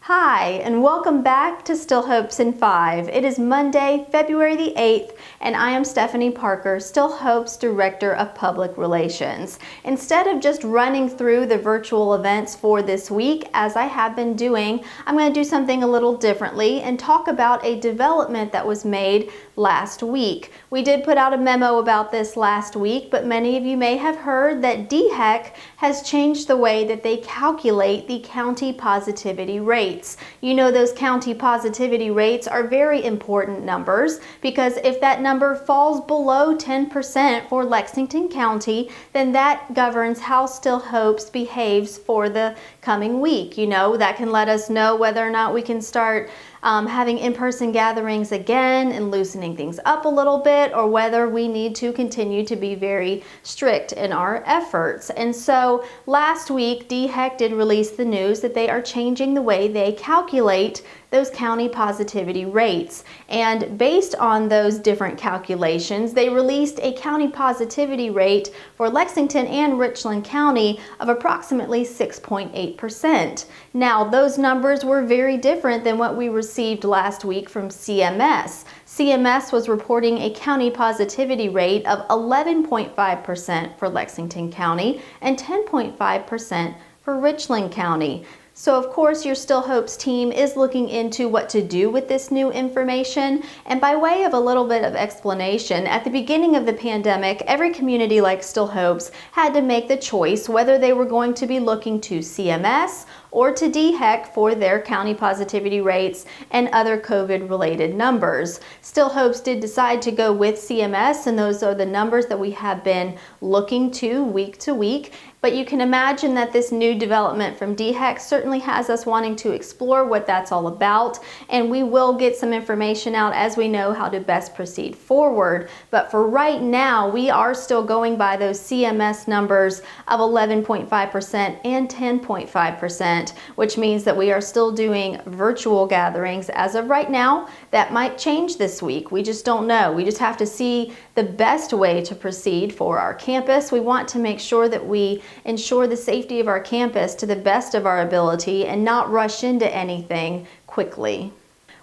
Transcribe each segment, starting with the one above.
Hi, and welcome back to Still Hopes in 5. It is Monday, February the 8th, and I am Stephanie Parker, Still Hopes Director of Public Relations. Instead of just running through the virtual events for this week, as I have been doing, I'm going to do something a little differently and talk about a development that was made last week. We did put out a memo about this last week, but many of you may have heard that DHEC has changed the way that they calculate the county positivity rates. You know, those county positivity rates are very important numbers because if that number falls below 10% for Lexington County, then that governs how Still Hopes behaves for the coming week. You know, that can let us know whether or not we can start having in-person gatherings again and loosening things up a little bit, or whether we need to continue to be very strict in our efforts. And so last week, DHEC did release the news that they are changing the way they calculate those county positivity rates. And based on those different calculations, they released a county positivity rate for Lexington and Richland County of approximately 6.8%. Now, those numbers were very different than what we received last week from CMS. CMS was reporting a county positivity rate of 11.5% for Lexington County and 10.5% for Richland County. So of course your Still Hopes team is looking into what to do with this new information. And by way of a little bit of explanation, at the beginning of the pandemic, every community like Still Hopes had to make the choice whether they were going to be looking to CMS or to DHEC for their county positivity rates and other COVID-related numbers. Still Hopes did decide to go with CMS, and those are the numbers that we have been looking to week. But you can imagine that this new development from DHEC certainly has us wanting to explore what that's all about, and we will get some information out as we know how to best proceed forward. But for right now, we are still going by those CMS numbers of 11.5% and 10.5%, which means that we are still doing virtual gatherings as of right now. That might change this week. We just don't know. We just have to see the best way to proceed for our campus. We want to make sure that we ensure the safety of our campus to the best of our ability and not rush into anything quickly.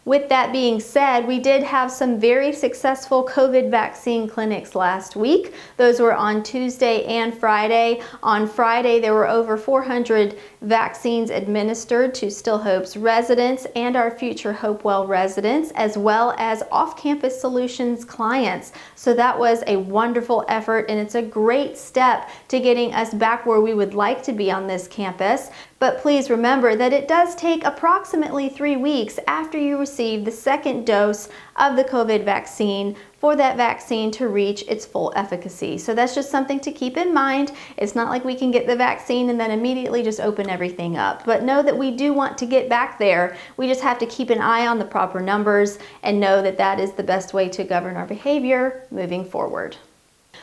With that being said, we did have some very successful COVID vaccine clinics last week. Those were on Tuesday and Friday. On Friday, there were over 400 vaccines administered to Still Hopes residents and our future Hopewell residents, as well as off-campus solutions clients. So that was a wonderful effort, and it's a great step to getting us back where we would like to be on this campus. But please remember that it does take approximately 3 weeks after you receive the second dose of the COVID vaccine for that vaccine to reach its full efficacy. So that's just something to keep in mind. It's not like we can get the vaccine and then immediately just open everything up. But know that we do want to get back there. We just have to keep an eye on the proper numbers and know that that is the best way to govern our behavior moving forward.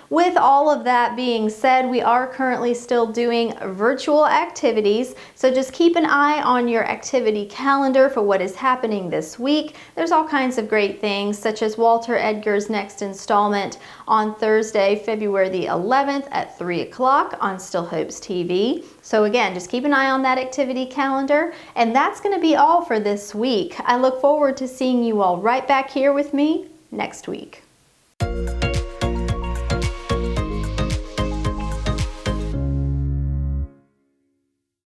With all of that being said, we are currently still doing virtual activities, so just keep an eye on your activity calendar for what is happening this week. There's all kinds of great things, such as Walter Edgar's next installment on Thursday, February the 11th at 3 o'clock on Still Hopes TV. So again, just keep an eye on that activity calendar, and that's going to be all for this week. I look forward to seeing you all right back here with me next week.